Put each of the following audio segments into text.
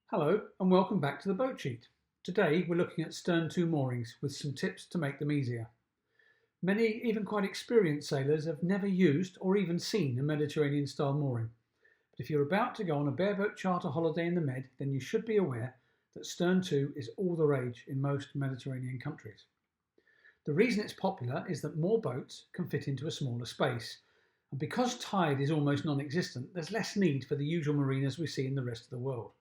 Hello and welcome back to the boat sheet. Today we're looking at stern to moorings with some tips to make them easier. Many, even quite experienced sailors have never used or even seen a Mediterranean style mooring. But if you're about to go on a bareboat charter holiday in the Med, then you should be aware that stern to is all the rage in most Mediterranean countries. The reason it's popular is that more boats can fit into a smaller space. And because tide is almost non-existent, there's less need for the usual marinas we see in the rest of the world.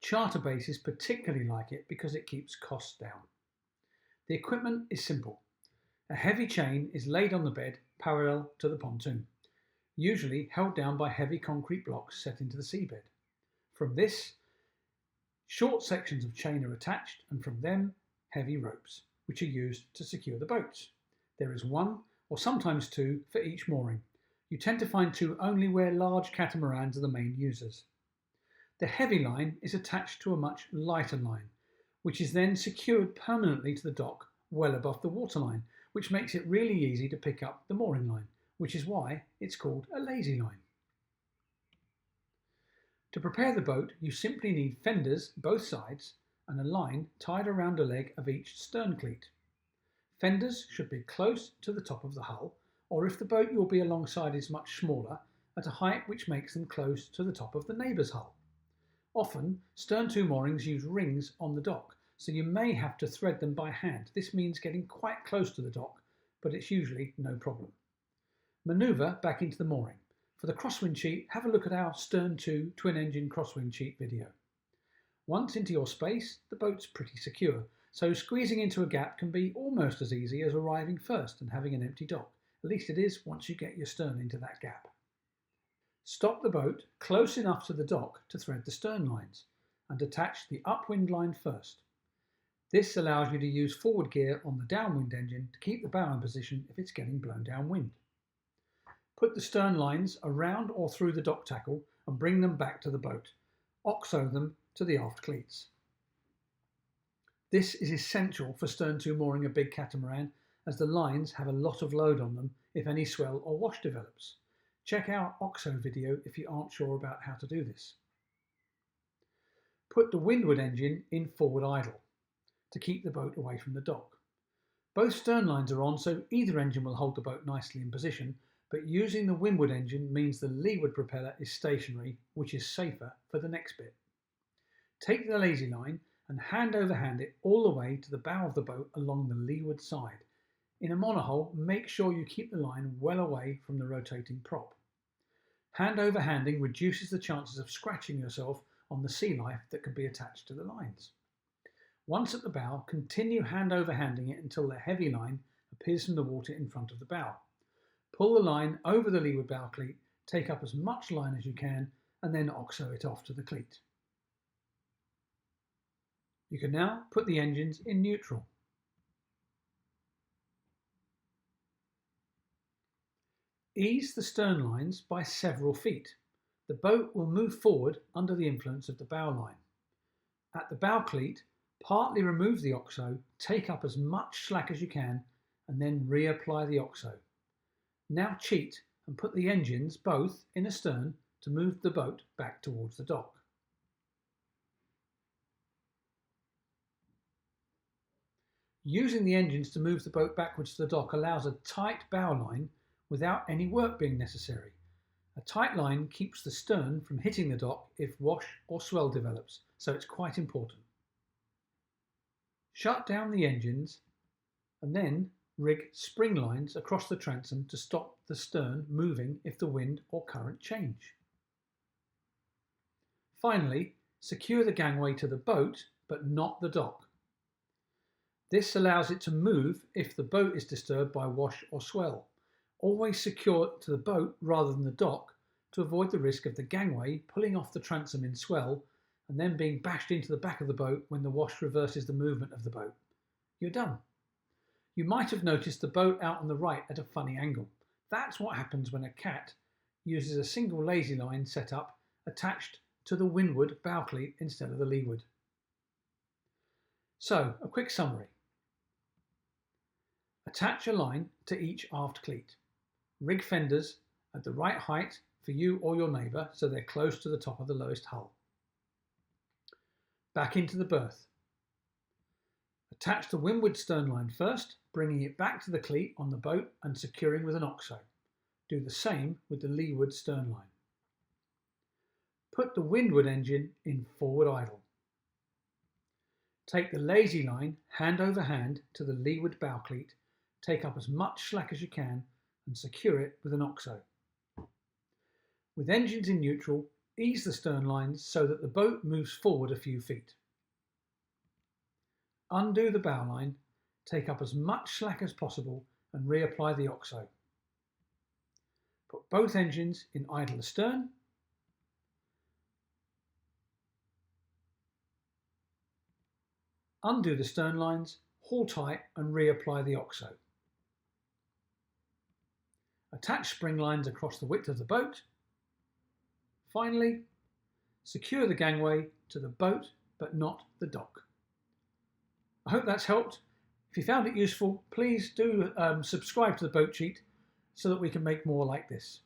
Charter bases particularly like it because it keeps costs down. The equipment is simple. A heavy chain is laid on the bed parallel to the pontoon, usually held down by heavy concrete blocks set into the seabed. From this, short sections of chain are attached, and from them, heavy ropes, which are used to secure the boats. There is one, or sometimes two, for each mooring. You tend to find two only where large catamarans are the main users. The heavy line is attached to a much lighter line, which is then secured permanently to the dock well above the waterline, which makes it really easy to pick up the mooring line, which is why it's called a lazy line. To prepare the boat, you simply need fenders both sides and a line tied around a leg of each stern cleat. Fenders should be close to the top of the hull, or if the boat you'll be alongside is much smaller, at a height which makes them close to the top of the neighbour's hull. Often, stern-to moorings use rings on the dock, so you may have to thread them by hand. This means getting quite close to the dock, but it's usually no problem. Manoeuvre back into the mooring. For the crosswind sheet, have a look at our stern-to twin-engine crosswind sheet video. Once into your space, the boat's pretty secure, so squeezing into a gap can be almost as easy as arriving first and having an empty dock. At least it is once you get your stern into that gap. Stop the boat close enough to the dock to thread the stern lines and attach the upwind line first. This allows you to use forward gear on the downwind engine to keep the bow in position if it's getting blown downwind. Put the stern lines around or through the dock tackle and bring them back to the boat. Oxo them to the aft cleats. This is essential for stern-to mooring a big catamaran, as the lines have a lot of load on them if any swell or wash develops. Check our OXO video if you aren't sure about how to do this. Put the windward engine in forward idle to keep the boat away from the dock. Both stern lines are on, so either engine will hold the boat nicely in position, but using the windward engine means the leeward propeller is stationary, which is safer for the next bit. Take the lazy line and hand over hand it all the way to the bow of the boat along the leeward side. In a monohull, make sure you keep the line well away from the rotating prop. Hand over handing reduces the chances of scratching yourself on the sea life that can be attached to the lines. Once at the bow, continue hand over handing it until the heavy line appears from the water in front of the bow. Pull the line over the leeward bow cleat, take up as much line as you can, and then oxo it off to the cleat. You can now put the engines in neutral. Ease the stern lines by several feet. The boat will move forward under the influence of the bow line. At the bow cleat, partly remove the oxo, take up as much slack as you can, and then reapply the oxo. Now cheat and put the engines both in astern to move the boat back towards the dock. Using the engines to move the boat backwards to the dock allows a tight bow line without any work being necessary. A tight line keeps the stern from hitting the dock if wash or swell develops, so it's quite important. Shut down the engines and then rig spring lines across the transom to stop the stern moving if the wind or current change. Finally, secure the gangway to the boat but not the dock. This allows it to move if the boat is disturbed by wash or swell. Always secure to the boat rather than the dock to avoid the risk of the gangway pulling off the transom in swell and then being bashed into the back of the boat when the wash reverses the movement of the boat. You're done. You might have noticed the boat out on the right at a funny angle. That's what happens when a cat uses a single lazy line setup attached to the windward bow cleat instead of the leeward. So, a quick summary. Attach a line to each aft cleat. Rig fenders at the right height for you or your neighbour so they're close to the top of the lowest hull. back into the berth. Attach the windward stern line first, bringing it back to the cleat on the boat and securing with an oxo. Do the same with the leeward stern line. Put the windward engine in forward idle. Take the lazy line hand over hand to the leeward bow cleat, take up as much slack as you can and secure it with an oxo. With engines in neutral, ease the stern lines so that the boat moves forward a few feet. Undo the bow line, take up as much slack as possible and reapply the oxo. Put both engines in idle astern. Undo the stern lines, haul tight and reapply the oxo. Attach spring lines across the width of the boat. Finally, secure the gangway to the boat but not the dock. I hope that's helped. If you found it useful, please do subscribe to the Boat Cheat so that we can make more like this.